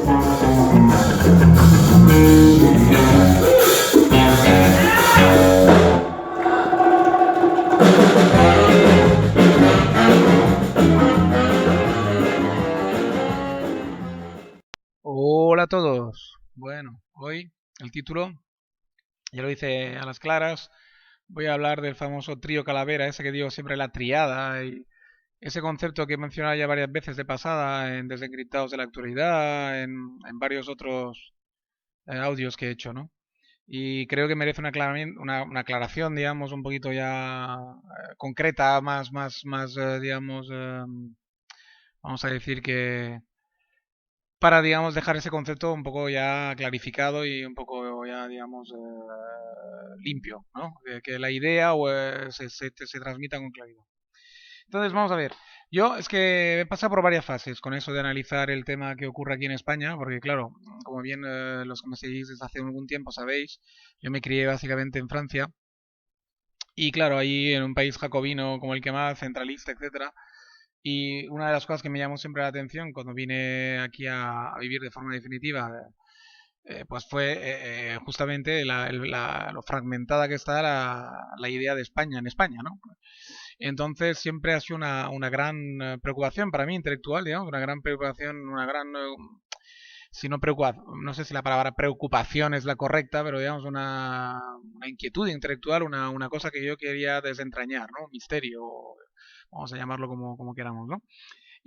Hola a todos. Bueno, hoy el título ya lo hice a las claras. Voy a hablar del famoso trío calavera, ese que digo siempre la triada, y ese concepto que he mencionado ya varias veces de pasada en Desencriptados de la Actualidad, en varios otros audios que he hecho, ¿no? Y creo que merece una aclaración, digamos, un poquito ya concreta, más, digamos, vamos a decir que para, digamos, dejar ese concepto un poco ya clarificado y un poco ya, digamos, limpio, ¿no? Que la idea se transmita con claridad. Entonces, vamos a ver. Yo es que he pasado por varias fases con eso de analizar el tema que ocurre aquí en España, porque claro, como bien los que me seguís desde hace algún tiempo sabéis, yo me crié básicamente en Francia y claro, ahí en un país jacobino como el que más, centralista, etcétera, y una de las cosas que me llamó siempre la atención cuando vine aquí a vivir de forma definitiva, pues fue justamente lo fragmentada que está la idea de España en España, ¿no? Entonces siempre ha sido una gran preocupación para mí intelectual, digamos, una gran preocupación, una gran, si no preocupación, no sé si la palabra preocupación es la correcta, pero digamos una inquietud intelectual, una cosa que yo quería desentrañar, ¿no? Un misterio, vamos a llamarlo como queramos, ¿no?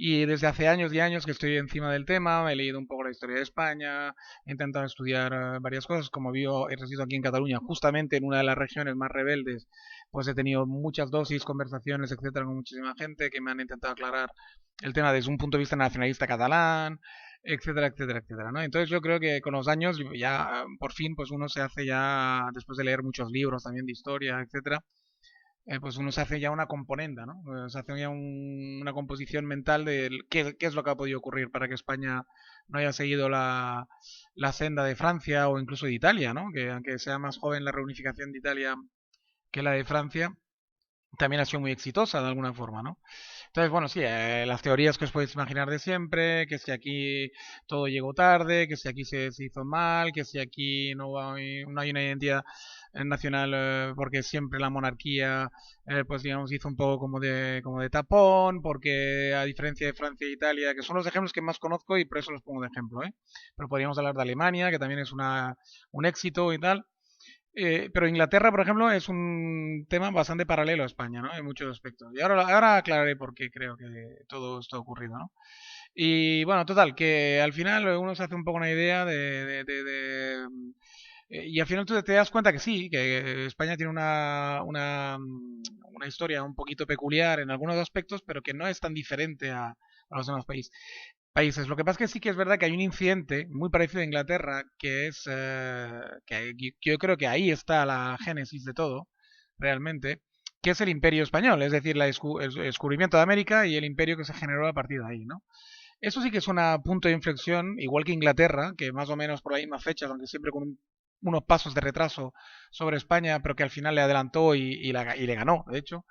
Y desde hace años y años que estoy encima del tema, he leído un poco la historia de España, he intentado estudiar varias cosas, como he residido aquí en Cataluña, justamente en una de las regiones más rebeldes, pues he tenido muchas dosis, conversaciones, etcétera, con muchísima gente que me han intentado aclarar el tema desde un punto de vista nacionalista catalán, etcétera, etcétera, etcétera, ¿no? Entonces yo creo que con los años ya por fin pues uno se hace ya, después de leer muchos libros también de historia, etcétera, pues uno se hace ya una componenda, ¿no? Se hace ya una composición mental de qué es lo que ha podido ocurrir para que España no haya seguido la senda de Francia o incluso de Italia, ¿no? Que aunque sea más joven la reunificación de Italia que la de Francia, también ha sido muy exitosa de alguna forma, ¿no? Entonces, bueno, sí, las teorías que os podéis imaginar de siempre, que si aquí todo llegó tarde, que si aquí se hizo mal, que si aquí no hay una identidad nacional porque siempre la monarquía, pues digamos, hizo un poco como de tapón, porque a diferencia de Francia e Italia, que son los ejemplos que más conozco y por eso los pongo de ejemplo, ¿eh? Pero podríamos hablar de Alemania, que también es un éxito y tal. Pero Inglaterra, por ejemplo, es un tema bastante paralelo a España, ¿no? En muchos aspectos. Y ahora aclararé por qué creo que todo esto ha ocurrido, ¿no? Y bueno, total, que al final uno se hace un poco una idea y al final tú te das cuenta que sí, que España tiene una historia un poquito peculiar en algunos aspectos, pero que no es tan diferente a los demás países. Lo que pasa es que sí que es verdad que hay un incidente muy parecido a Inglaterra, que es que yo creo que ahí está la génesis de todo, realmente, que es el Imperio Español, es decir, el descubrimiento de América y el imperio que se generó a partir de ahí, ¿no? Eso sí que es un punto de inflexión, igual que Inglaterra, que más o menos por las mismas fechas, aunque siempre con unos pasos de retraso sobre España, pero que al final le adelantó y le ganó, de hecho.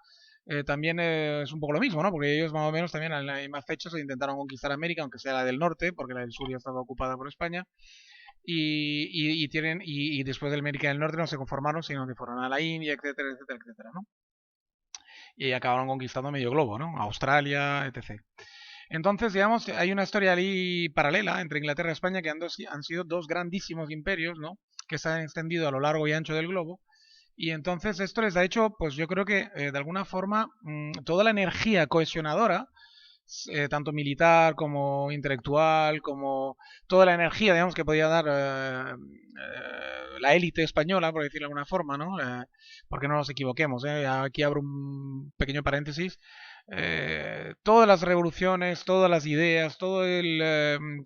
También es un poco lo mismo, ¿no? Porque ellos más o menos también en las mismas fechas intentaron conquistar América, aunque sea la del norte, porque la del sur ya estaba ocupada por España. Y después de América del Norte no se conformaron, sino que fueron a la India, etcétera, etcétera, etcétera, ¿no? Y acabaron conquistando medio globo, ¿no? Australia, etc. Entonces, digamos, hay una historia ahí paralela entre Inglaterra y España que han sido dos grandísimos imperios, ¿no? Que se han extendido a lo largo y ancho del globo. Y entonces esto les ha hecho, pues yo creo que de alguna forma toda la energía cohesionadora, tanto militar como intelectual, como toda la energía, digamos, que podía dar la élite española, por decirlo de alguna forma, ¿no? Porque no nos equivoquemos, ¿eh? Aquí abro un pequeño paréntesis. Todas las revoluciones, todas las ideas, todo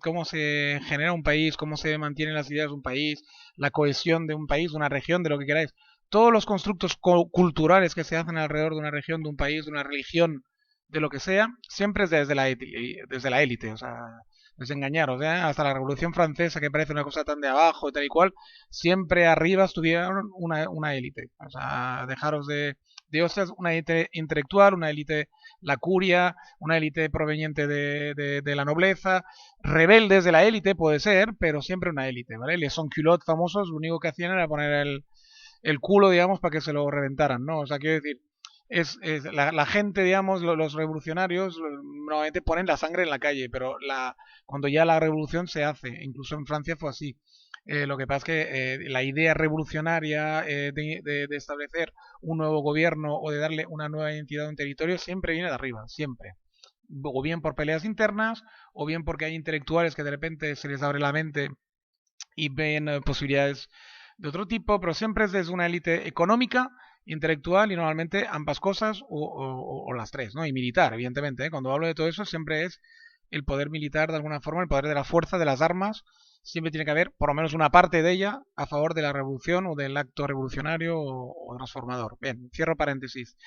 cómo se genera un país, cómo se mantienen las ideas de un país, la cohesión de un país, de una región, de lo que queráis, todos los constructos culturales que se hacen alrededor de una región, de un país, de una religión, de lo que sea, siempre es desde la élite, o sea, desengañaros, ¿eh? Hasta la Revolución Francesa, que parece una cosa tan de abajo y tal y cual, siempre arriba estuvieron una élite, o sea, dejaros hostias, una élite intelectual, una élite la curia, una élite proveniente de la nobleza, rebeldes de la élite puede ser, pero siempre una élite, ¿vale? Les son culottes famosos, lo único que hacían era poner el culo, digamos, para que se lo reventaran, ¿no? O sea, quiero decir, es la gente, digamos, los revolucionarios normalmente ponen la sangre en la calle, pero cuando ya la revolución se hace, incluso en Francia fue así. Lo que pasa es que la idea revolucionaria de establecer un nuevo gobierno o de darle una nueva identidad a un territorio siempre viene de arriba, siempre. O bien por peleas internas, o bien porque hay intelectuales que de repente se les abre la mente y ven posibilidades de otro tipo, pero siempre es desde una élite económica, intelectual y normalmente ambas cosas o las tres, ¿no? Y militar, evidentemente. Cuando hablo de todo eso siempre es el poder militar de alguna forma, el poder de la fuerza, de las armas. Siempre tiene que haber por lo menos una parte de ella a favor de la revolución o del acto revolucionario o transformador. Bien, cierro paréntesis.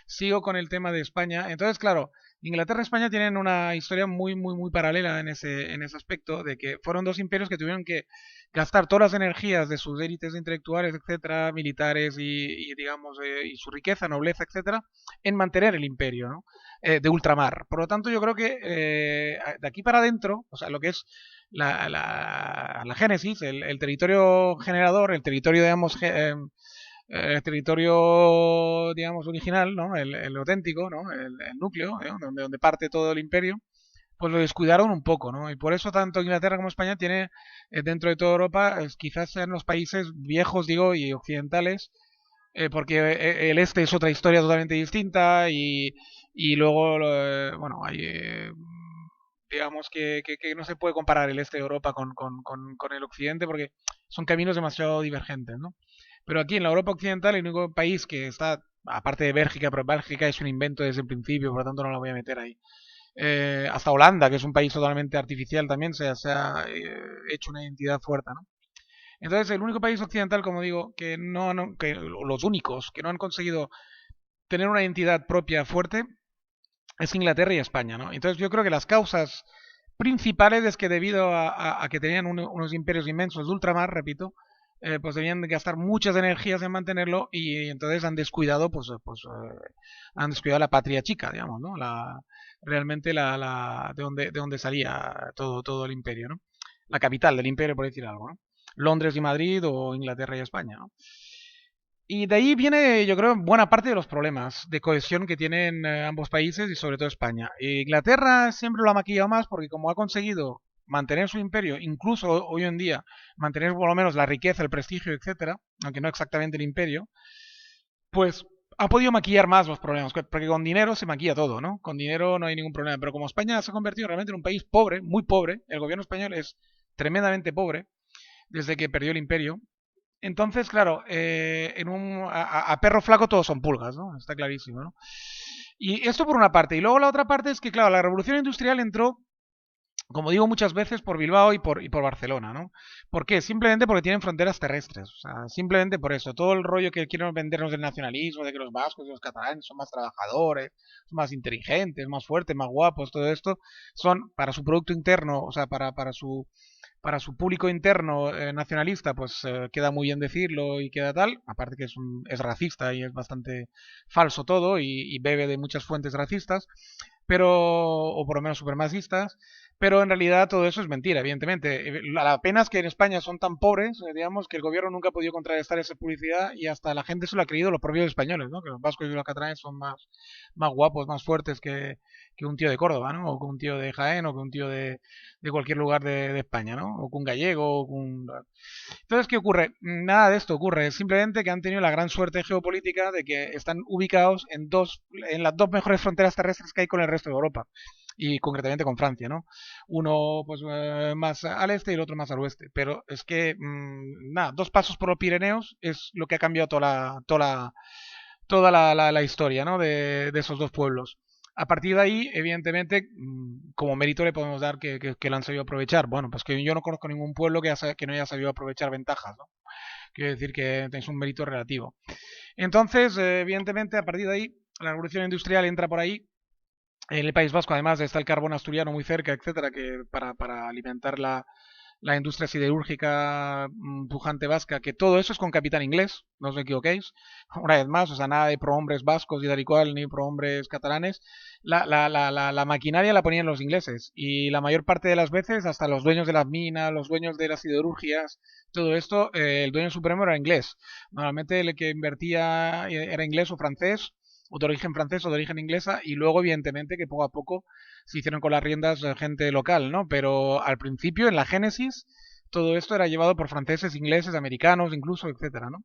Sigo con el tema de España. Entonces, claro, Inglaterra y España tienen una historia muy paralela en ese aspecto, de que fueron dos imperios que tuvieron que gastar todas las energías de sus élites intelectuales, etcétera, militares digamos, y su riqueza, nobleza, etcétera, en mantener el imperio, ¿no? De ultramar. Por lo tanto, yo creo que de aquí para adentro, o sea, lo que es la génesis, el territorio generador, el territorio, digamos, el territorio, digamos, original, ¿no? El auténtico, ¿no? El núcleo, ¿no? donde parte todo el imperio, pues lo descuidaron un poco, ¿no? Y por eso tanto Inglaterra como España tiene, dentro de toda Europa, quizás sean los países viejos, digo, y occidentales, porque el este es otra historia totalmente distinta y luego, bueno, hay, digamos que no se puede comparar el este de Europa con el occidente porque son caminos demasiado divergentes, ¿no? Pero aquí en la Europa occidental el único país que está, aparte de Bélgica, pero Bélgica es un invento desde el principio, por lo tanto no la voy a meter ahí. Hasta Holanda, que es un país totalmente artificial también, se ha hecho una identidad fuerte, ¿no? Entonces, el único país occidental, como digo, que los únicos que no han conseguido tener una identidad propia fuerte es Inglaterra y España, ¿no? Entonces, yo creo que las causas principales es que debido a que tenían unos imperios inmensos de ultramar, repito, pues debían gastar muchas energías en mantenerlo y entonces han descuidado, han descuidado la patria chica, digamos, ¿no? Realmente de donde salía todo el imperio, ¿no? La capital del imperio, por decir algo, ¿no? Londres y Madrid o Inglaterra y España, ¿no? Y de ahí viene, yo creo, buena parte de los problemas de cohesión que tienen ambos países y sobre todo España. Inglaterra siempre lo ha maquillado más porque como ha conseguido mantener su imperio, incluso hoy en día mantener por lo menos la riqueza, el prestigio, etcétera, aunque no exactamente el imperio, pues ha podido maquillar más los problemas, porque con dinero se maquilla todo, ¿no? Con dinero no hay ningún problema, pero como España se ha convertido realmente en un país pobre, muy pobre, el gobierno español es tremendamente pobre desde que perdió el imperio, entonces, claro, a perro flaco todos son pulgas, ¿no? Está clarísimo, ¿no? Y esto por una parte. Y luego la otra parte es que, claro, la revolución industrial entró, como digo muchas veces, por Bilbao y por Barcelona, ¿no? ¿Por qué? Simplemente porque tienen fronteras terrestres. O sea, simplemente por eso. Todo el rollo que quieren vendernos del nacionalismo, de que los vascos y los catalanes son más trabajadores, son más inteligentes, más fuertes, más guapos, todo esto, son para su producto interno, o sea, para su público interno nacionalista, pues queda muy bien decirlo y queda tal, aparte que es racista y es bastante falso todo y bebe de muchas fuentes racistas, pero o por lo menos supremacistas, pero en realidad todo eso es mentira, evidentemente. La pena es que en España son tan pobres, digamos, que el gobierno nunca ha podido contrarrestar esa publicidad y hasta la gente se lo ha creído los propios españoles, ¿no? Que los vascos y los catalanes son más guapos, más fuertes que un tío de Córdoba, ¿no? O que un tío de Jaén o que un tío de cualquier lugar de España, ¿no? O que un gallego, o que un... Entonces, ¿qué ocurre? Nada de esto ocurre, simplemente que han tenido la gran suerte geopolítica de que están ubicados en las dos mejores fronteras terrestres que hay con el resto de Europa y concretamente con Francia, ¿no? Uno pues más al este y el otro más al oeste, pero es que nada, 2 pasos por los Pirineos es lo que ha cambiado toda la historia, ¿no? de esos dos pueblos. A partir de ahí, evidentemente, como mérito le podemos dar que lo han sabido aprovechar. Bueno, pues que yo no conozco ningún pueblo que no haya sabido aprovechar ventajas, ¿no? Quiero decir que tenéis un mérito relativo. Entonces, evidentemente, a partir de ahí, la revolución industrial entra por ahí. En el País Vasco, además, está el carbón asturiano muy cerca, etcétera, que para alimentar la industria siderúrgica pujante vasca, que todo eso es con capital inglés, no os equivoquéis, una vez más, o sea, nada de prohombres vascos y tal y cual, ni prohombres catalanes, la maquinaria la ponían los ingleses, y la mayor parte de las veces hasta los dueños de las minas, los dueños de las siderurgias, todo esto, el dueño supremo era inglés. Normalmente el que invertía era inglés o francés, o de origen francés o de origen inglesa, y luego evidentemente que poco a poco se hicieron con las riendas gente local, ¿no? Pero al principio, en la génesis, todo esto era llevado por franceses, ingleses, americanos, incluso, etcétera, ¿no?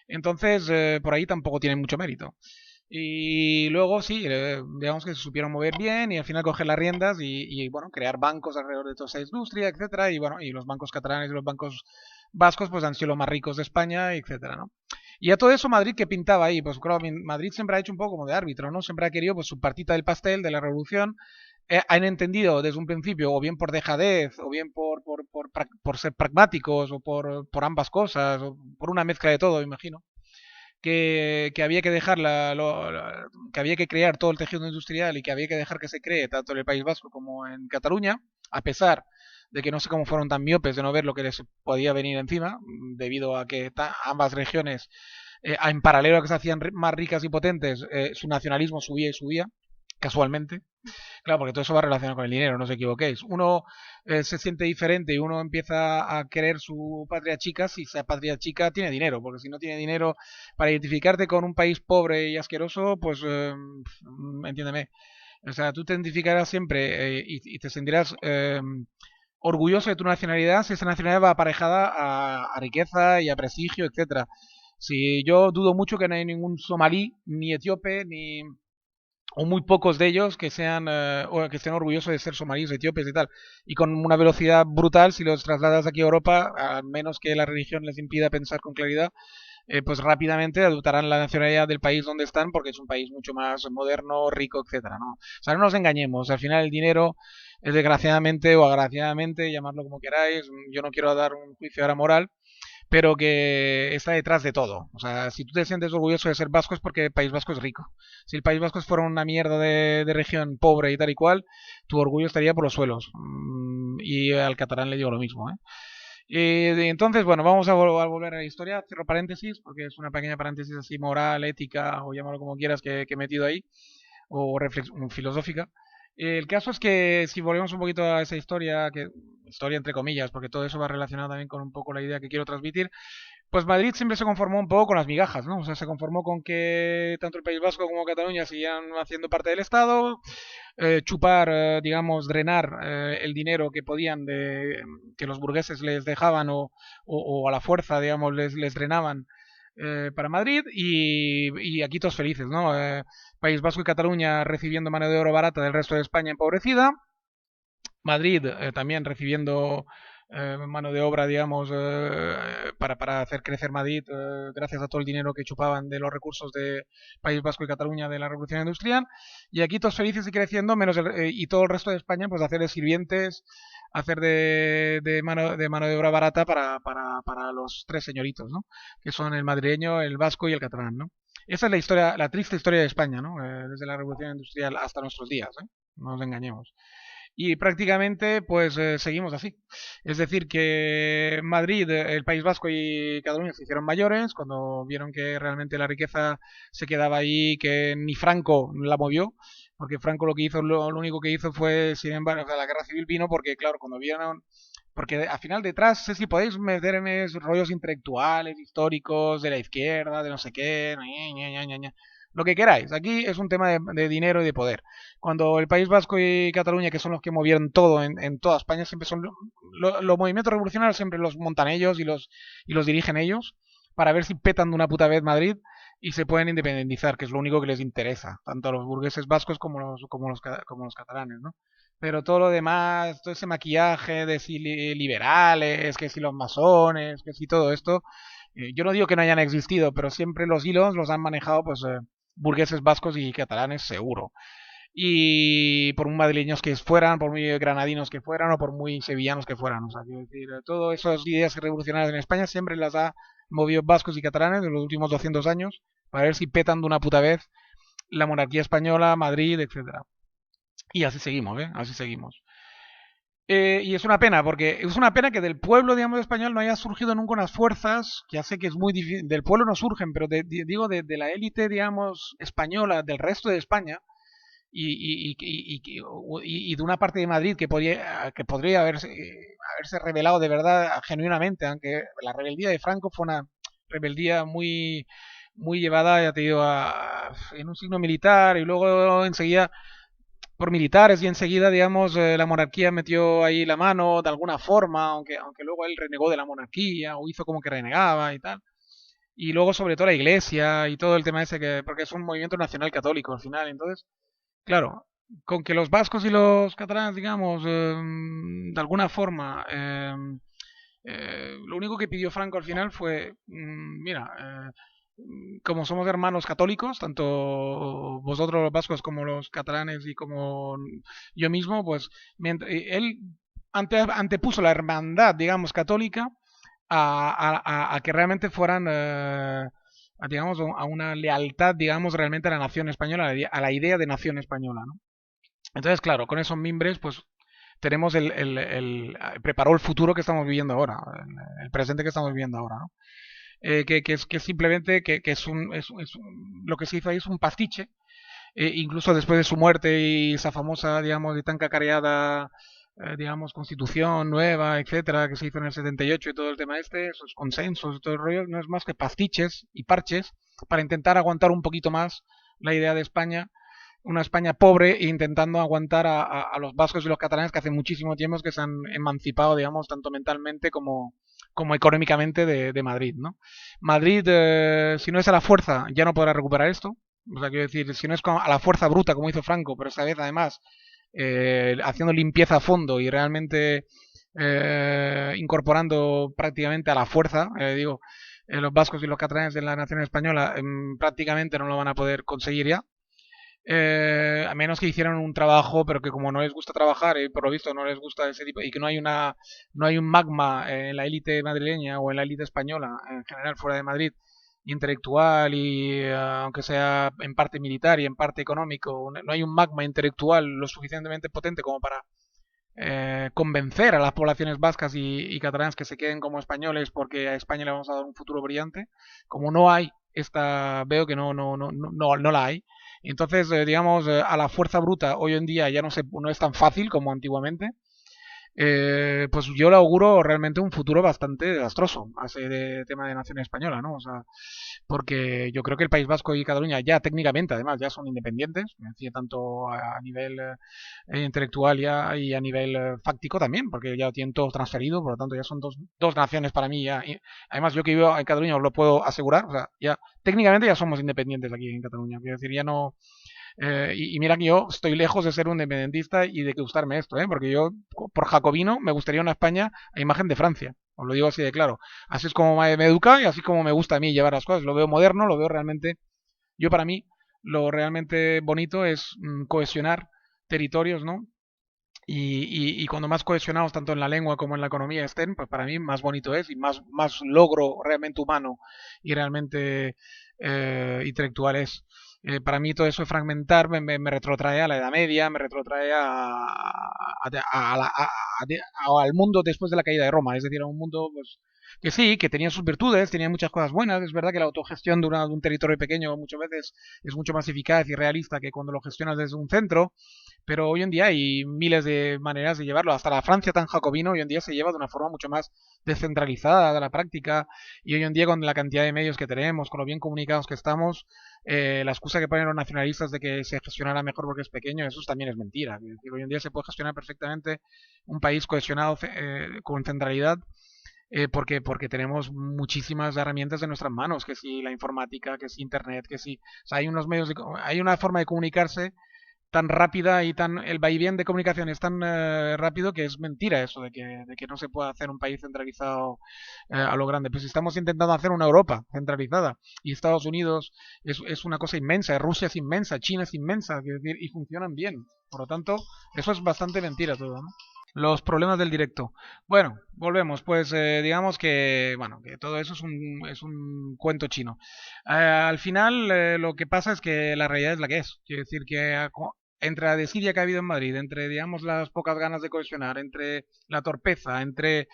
Entonces, por ahí tampoco tiene mucho mérito. Y luego sí, digamos que se supieron mover bien y al final coger las riendas bueno, crear bancos alrededor de toda esa industria, etcétera. Y bueno, y los bancos catalanes y los bancos vascos pues han sido los más ricos de España, etcétera, ¿no? Y a todo eso Madrid, ¿qué pintaba ahí? Pues claro, Madrid siempre ha hecho un poco como de árbitro, ¿no? Siempre ha querido pues su partita del pastel de la revolución. Han entendido desde un principio, o bien por dejadez, o bien por ser pragmáticos, o por ambas cosas, o por una mezcla de todo, imagino, que había que dejar que había que crear todo el tejido industrial y que había que dejar que se cree tanto en el País Vasco como en Cataluña, a pesar de que no sé cómo fueron tan miopes de no ver lo que les podía venir encima, debido a que ambas regiones, en paralelo a que se hacían más ricas y potentes, su nacionalismo subía y subía, casualmente. Claro, porque todo eso va relacionado con el dinero, no os equivoquéis. Uno se siente diferente y uno empieza a querer su patria chica si esa patria chica tiene dinero, porque si no tiene dinero para identificarte con un país pobre y asqueroso, pues entiéndeme. O sea, tú te identificarás siempre y te sentirás orgulloso de tu nacionalidad si esa nacionalidad va aparejada a riqueza y a prestigio, etcétera. Si yo dudo mucho que no hay ningún somalí, ni etíope, ni o muy pocos de ellos que sean o que estén orgullosos de ser somalíes, etíopes y tal, y con una velocidad brutal, si los trasladas aquí a Europa, a menos que la religión les impida pensar con claridad, pues rápidamente adoptarán la nacionalidad del país donde están, porque es un país mucho más moderno, rico, etcétera, ¿no? O sea, no nos engañemos, al final el dinero es desgraciadamente o agraciadamente, llamarlo como queráis, yo no quiero dar un juicio ahora moral, pero que está detrás de todo. O sea, si tú te sientes orgulloso de ser vasco es porque el País Vasco es rico. Si el País Vasco fuera una mierda de región pobre y tal y cual, tu orgullo estaría por los suelos. Y al catalán le digo lo mismo, ¿eh? Y entonces, bueno, vamos a volver a la historia. Cierro paréntesis, porque es una pequeña paréntesis así moral, ética, o llámalo como quieras, que he metido ahí, o filosófica. El caso es que si volvemos un poquito a esa historia, historia entre comillas, porque todo eso va relacionado también con un poco la idea que quiero transmitir, pues Madrid siempre se conformó un poco con las migajas, ¿no? O sea, se conformó con que tanto el País Vasco como Cataluña seguían haciendo parte del Estado, chupar, digamos, drenar el dinero que podían que los burgueses les dejaban o a la fuerza, digamos, les drenaban para Madrid y aquí todos felices, ¿no? País Vasco y Cataluña recibiendo mano de obra barata del resto de España empobrecida, Madrid también recibiendo mano de obra, digamos, para hacer crecer Madrid gracias a todo el dinero que chupaban de los recursos de País Vasco y Cataluña de la Revolución Industrial. Y aquí todos felices y creciendo, y todo el resto de España, pues hacer de sirvientes, hacer de mano de obra barata para los tres señoritos, ¿no? Que son el madrileño, el vasco y el catalán, ¿no? Esa es la historia, la triste historia de España, ¿no? Desde la Revolución Industrial hasta nuestros días, ¿eh? No nos engañemos. Y prácticamente pues seguimos así. Es decir, que Madrid, el País Vasco y Cataluña se hicieron mayores cuando vieron que realmente la riqueza se quedaba ahí, que ni Franco la movió, porque Franco lo que hizo, lo único que hizo fue, sin embargo, o sea, la guerra civil vino porque, claro, cuando vieron, porque al final detrás, sé si podéis meterme rollos intelectuales, históricos, de la izquierda, de no sé qué, lo que queráis. Aquí es un tema de dinero y de poder. Cuando el País Vasco y Cataluña, que son los que movieron todo en toda España, siempre son los movimientos revolucionarios, siempre los montan ellos y los dirigen ellos, para ver si petan de una puta vez Madrid y se pueden independizar, que es lo único que les interesa, tanto a los burgueses vascos como los catalanes, ¿no? Pero todo lo demás, todo ese maquillaje de si liberales, que si los masones, que si todo esto, yo no digo que no hayan existido, pero siempre los hilos los han manejado pues burgueses vascos y catalanes seguro. Y por muy madrileños que fueran, por muy granadinos que fueran o por muy sevillanos que fueran. O sea, quiero decir, todas esas ideas revolucionarias en España siempre las ha movido vascos y catalanes en los últimos 200 años para ver si petan de una puta vez la monarquía española, Madrid, etcétera. Y así seguimos, ¿eh? Así seguimos. Y es una pena, porque es una pena que del pueblo, digamos, español no haya surgido nunca unas fuerzas, ya sé que es muy difícil, del pueblo no surgen, pero digo de la élite, digamos, española, del resto de España, y de una parte de Madrid que podría haberse rebelado de verdad, genuinamente, aunque la rebeldía de Franco fue una rebeldía muy llevada, ya te digo, en un signo militar, y luego enseguida por militares, y enseguida, digamos, la monarquía metió ahí la mano de alguna forma, aunque luego él renegó de la monarquía o hizo como que renegaba y tal. Y luego sobre todo la iglesia y todo el tema ese, porque es un movimiento nacional católico al final. Entonces, claro, con que los vascos y los catalanes, digamos, de alguna forma, lo único que pidió Franco al final fue, mira, como somos hermanos católicos, tanto vosotros los vascos como los catalanes y como yo mismo, pues él antepuso la hermandad, digamos, católica a que realmente fueran, digamos, a una lealtad, digamos, realmente a la nación española, a la idea de nación española, ¿no? Entonces, claro, con esos mimbres, pues tenemos preparó el futuro que estamos viviendo ahora, el presente que estamos viviendo ahora, ¿no? Que es simplemente que lo que se hizo ahí es un pastiche, incluso después de su muerte y esa famosa, digamos, y tan cacareada, digamos, constitución nueva, etcétera, que se hizo en el 78 y todo el tema este, esos consensos y todo el rollo, no es más que pastiches y parches para intentar aguantar un poquito más la idea de España, una España pobre, e intentando aguantar a los vascos y los catalanes que hace muchísimo tiempo que se han emancipado, digamos, tanto mentalmente como económicamente de Madrid, ¿no? Madrid, si no es a la fuerza, ya no podrá recuperar esto. O sea, quiero decir, si no es a la fuerza bruta como hizo Franco, pero esta vez además haciendo limpieza a fondo y realmente incorporando prácticamente a la fuerza, digo, los vascos y los catalanes de la nación española prácticamente no lo van a poder conseguir ya. A menos que hicieran un trabajo, pero que como no les gusta trabajar y por lo visto no les gusta ese tipo, y que no hay un magma en la élite madrileña o en la élite española en general fuera de Madrid, intelectual y aunque sea en parte militar y en parte económico, no hay un magma intelectual lo suficientemente potente como para convencer a las poblaciones vascas y catalanas que se queden como españoles porque a España le vamos a dar un futuro brillante. Como no hay veo que no la hay. Entonces, digamos, a la fuerza bruta hoy en día ya no es tan fácil como antiguamente. Pues yo le auguro realmente un futuro bastante desastroso a ese tema de nación española, ¿no? O sea, porque yo creo que el País Vasco y Cataluña ya técnicamente, además, ya son independientes, me decía, tanto a nivel intelectual ya y a nivel fáctico también, porque ya tienen todo transferido, por lo tanto ya son dos naciones para mí ya. Y además, yo que vivo en Cataluña os lo puedo asegurar, o sea, ya técnicamente ya somos independientes aquí en Cataluña, quiero decir, ya no, y mira que yo estoy lejos de ser un independentista y de que gustarme esto, porque yo, por jacobino, me gustaría una España a imagen de Francia. Os lo digo así de claro. Así es como me educa y así como me gusta a mí llevar las cosas. Lo veo moderno, lo veo realmente. Yo, para mí, lo realmente bonito es cohesionar territorios, ¿no? Y cuando más cohesionados, tanto en la lengua como en la economía estén, pues para mí más bonito es y más logro realmente humano y realmente intelectual es. Para mí todo eso de fragmentar me retrotrae a la Edad Media, me retrotrae al mundo después de la caída de Roma, es decir, a un mundo pues, que sí, que tenía sus virtudes, tenía muchas cosas buenas. Es verdad que la autogestión de un territorio pequeño muchas veces es mucho más eficaz y realista que cuando lo gestionas desde un centro, pero hoy en día hay miles de maneras de llevarlo. Hasta la Francia tan jacobino hoy en día se lleva de una forma mucho más descentralizada de la práctica. Y hoy en día, con la cantidad de medios que tenemos, con lo bien comunicados que estamos, la excusa que ponen los nacionalistas de que se gestionará mejor porque es pequeño, eso también es mentira. Es decir, hoy en día se puede gestionar perfectamente un país cohesionado con centralidad, porque tenemos muchísimas herramientas en nuestras manos, que si la informática, que si internet, que si, o sea, hay unos medios, hay una forma de comunicarse tan rápida y tan el vaivén de comunicación es tan rápido que es mentira eso de que no se pueda hacer un país centralizado a lo grande. Pues estamos intentando hacer una Europa centralizada y Estados Unidos es una cosa inmensa, Rusia es inmensa, China es inmensa, quiero decir, y funcionan bien. Por lo tanto, eso es bastante mentira todo, ¿no? Los problemas del directo. Bueno, volvemos. Pues digamos que, bueno, que todo eso es un cuento chino. Al final, lo que pasa es que la realidad es la que es. Quiere decir que entre la desidia que ha habido en Madrid, entre, digamos, las pocas ganas de cohesionar, entre la torpeza, entre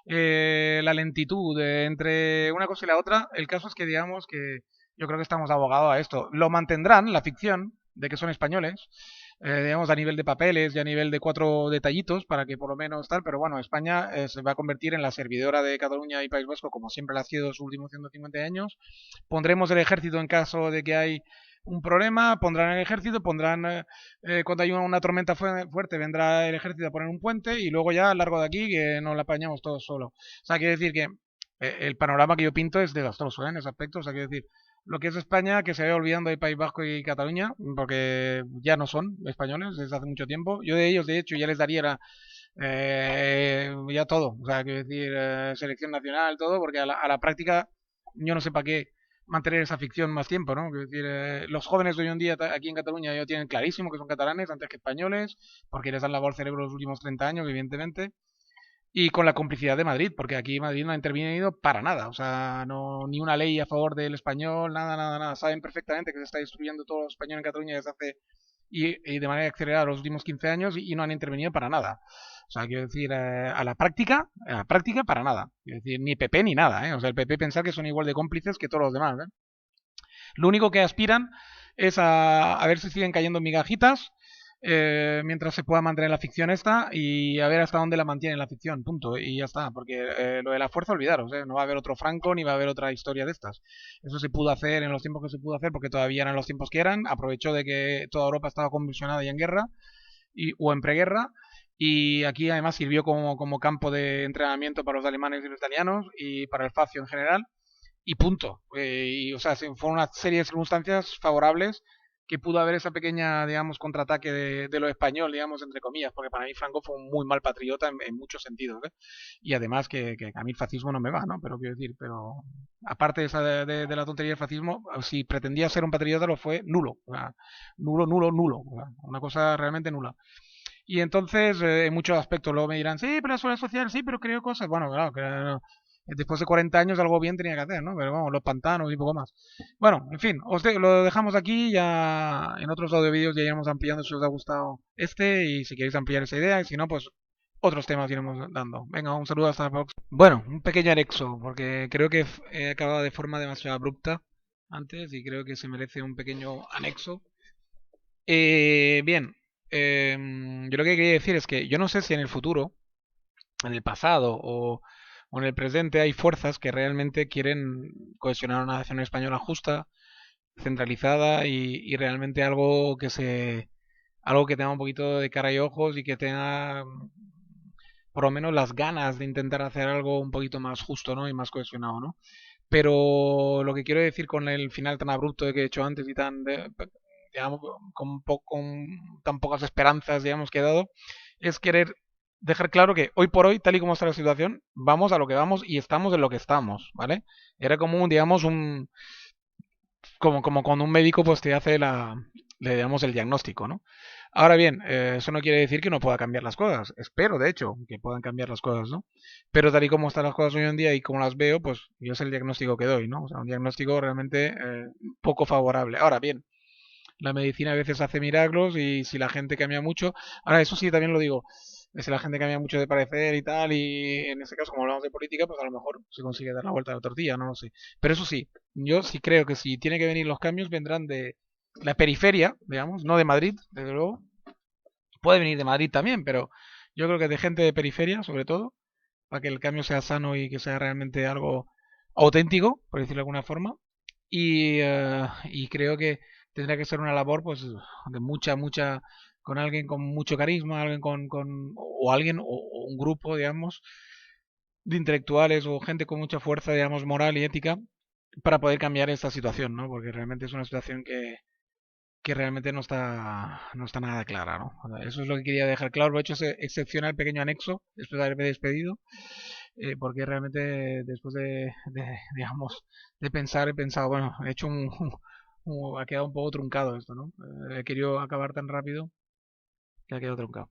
la lentitud, entre una cosa y la otra, el caso es que, digamos, que yo creo que estamos abogados a esto. Lo mantendrán, la ficción, de que son españoles, digamos, a nivel de papeles y a nivel de 4 detallitos, para que por lo menos tal, pero bueno, España se va a convertir en la servidora de Cataluña y País Vasco, como siempre lo ha sido sus últimos 150 años. Pondremos el ejército en caso de que hay un problema, pondrán el ejército, pondrán cuando hay una tormenta fuerte vendrá el ejército a poner un puente y luego ya largo de aquí que nos la apañamos todos solos. O sea, quiere decir que el panorama que yo pinto es desastroso en ese aspecto. O sea, quiere decir, lo que es España, que se vaya olvidando de País Vasco y Cataluña, porque ya no son españoles desde hace mucho tiempo. Yo de ellos, de hecho, ya les daría ya todo. O sea, quiero decir, selección nacional, todo, porque a la práctica yo no sé para qué mantener esa ficción más tiempo, ¿no? Quiero decir, los jóvenes de hoy en día aquí en Cataluña ya tienen clarísimo que son catalanes antes que españoles, porque les han lavado el cerebro los últimos 30 años, evidentemente, y con la complicidad de Madrid, porque aquí Madrid no ha intervenido para nada, o sea, no ni una ley a favor del español, nada, nada, nada. Saben perfectamente que se está destruyendo todo lo español en Cataluña desde hace y de manera acelerada los últimos 15 años y no han intervenido para nada. O sea, quiero decir, a la práctica para nada. Quiero decir, ni PP ni nada, ¿eh? O sea, el PP pensar que son igual de cómplices que todos los demás, ¿eh? Lo único que aspiran es a ver si siguen cayendo migajitas mientras se pueda mantener la ficción esta y a ver hasta dónde la mantienen la ficción, punto. Y ya está, porque lo de la fuerza, olvidaros, no va a haber otro Franco ni va a haber otra historia de estas. Eso se pudo hacer en los tiempos que se pudo hacer porque todavía eran los tiempos que eran. Aprovechó de que toda Europa estaba convulsionada y en guerra o en preguerra. Y aquí además sirvió como campo de entrenamiento para los alemanes y los italianos y para el fascio en general y punto. Y, o sea, fue una serie de circunstancias favorables que pudo haber esa pequeña, digamos, contraataque de lo español, digamos, entre comillas, porque para mí Franco fue un muy mal patriota en muchos sentidos, ¿eh? Y además que a mí el fascismo no me va, ¿no? Pero quiero decir, pero aparte de, esa de la tontería del fascismo, si pretendía ser un patriota lo fue nulo, o sea, nulo, nulo, nulo, o sea, una cosa realmente nula. Y entonces, en muchos aspectos, luego me dirán, sí, pero la seguridad social, sí, pero creo cosas. Bueno, claro, que después de 40 años algo bien tenía que hacer, ¿no? Pero vamos, los pantanos y poco más. Bueno, en fin, lo dejamos aquí, ya en otros audio vídeos ya iremos ampliando si os ha gustado este y si queréis ampliar esa idea, y si no, pues otros temas iremos dando. Venga, un saludo hasta la próxima. Bueno, un pequeño anexo, porque creo que he acabado de forma demasiado abrupta antes y creo que se merece un pequeño anexo. Bien, yo lo que quería decir es que yo no sé si en el futuro, en el pasado o en el presente hay fuerzas que realmente quieren cohesionar una nación española justa, centralizada y realmente algo que tenga un poquito de cara y ojos y que tenga por lo menos las ganas de intentar hacer algo un poquito más justo, ¿no? Y más cohesionado, ¿no? Pero lo que quiero decir con el final tan abrupto que he hecho antes y digamos, con tan pocas esperanzas, digamos, que he dado, es querer dejar claro que hoy por hoy, tal y como está la situación, vamos a lo que vamos y estamos en lo que estamos, ¿vale? Era como digamos, como cuando un médico pues te hace le damos el diagnóstico, ¿no? Ahora bien, eso no quiere decir que no pueda cambiar las cosas. Espero, de hecho, que puedan cambiar las cosas, ¿no? Pero tal y como están las cosas hoy en día y como las veo, pues yo es el diagnóstico que doy, ¿no? O sea, un diagnóstico realmente poco favorable. Ahora bien, la medicina a veces hace milagros y si la gente cambia mucho, ahora eso sí también lo digo, si la gente cambia mucho de parecer y tal, y en este caso como hablamos de política, pues a lo mejor se consigue dar la vuelta a la tortilla, no lo sé. Pero eso sí, yo sí creo que si tiene que venir los cambios vendrán de la periferia, digamos, no de Madrid, desde luego. Puede venir de Madrid también, pero yo creo que de gente de periferia, sobre todo, para que el cambio sea sano y que sea realmente algo auténtico, por decirlo de alguna forma. Y creo que tendrá que ser una labor pues de mucha, con alguien con mucho carisma, alguien o alguien, o un grupo, digamos, de intelectuales o gente con mucha fuerza, digamos, moral y ética para poder cambiar esta situación, ¿no? Porque realmente es una situación que realmente no está nada clara, ¿no? O sea, eso es lo que quería dejar claro. Lo he hecho ese excepcional pequeño anexo después de haberme despedido, porque realmente después digamos, de pensar, he pensado, bueno, he hecho ha quedado un poco truncado esto, ¿no? He querido acabar tan rápido que ha quedado truncado.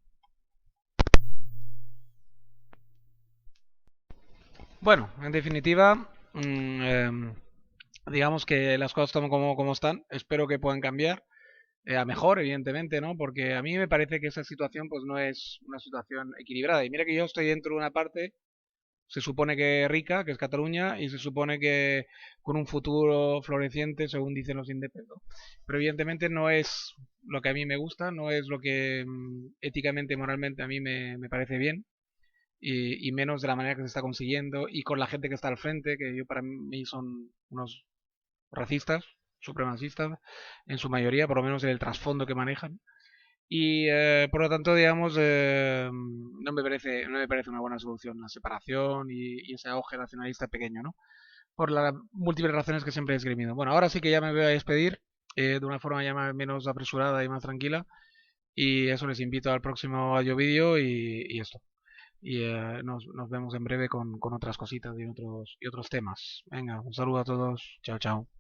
Bueno, en definitiva, digamos que las cosas están como están. Espero que puedan cambiar. a mejor, evidentemente, ¿no? Porque a mí me parece que esa situación pues no es una situación equilibrada. Y mira que yo estoy dentro de una parte, se supone que rica, que es Cataluña, y se supone que con un futuro floreciente, según dicen los independientes. Pero evidentemente no es lo que a mí me gusta, no es lo que éticamente y moralmente a mí me parece bien, y menos de la manera que se está consiguiendo, y con la gente que está al frente, que yo para mí son unos racistas, supremacistas, en su mayoría, por lo menos en el trasfondo que manejan. Y por lo tanto, digamos, no me parece una buena solución la separación y ese auge nacionalista pequeño, ¿no? Por las múltiples razones que siempre he esgrimido. Bueno, ahora sí que ya me voy a despedir de una forma ya menos apresurada y más tranquila. Y eso, les invito al próximo audio vídeo y esto. Y nos vemos en breve con otras cositas y otros temas. Venga, un saludo a todos. Chao, chao.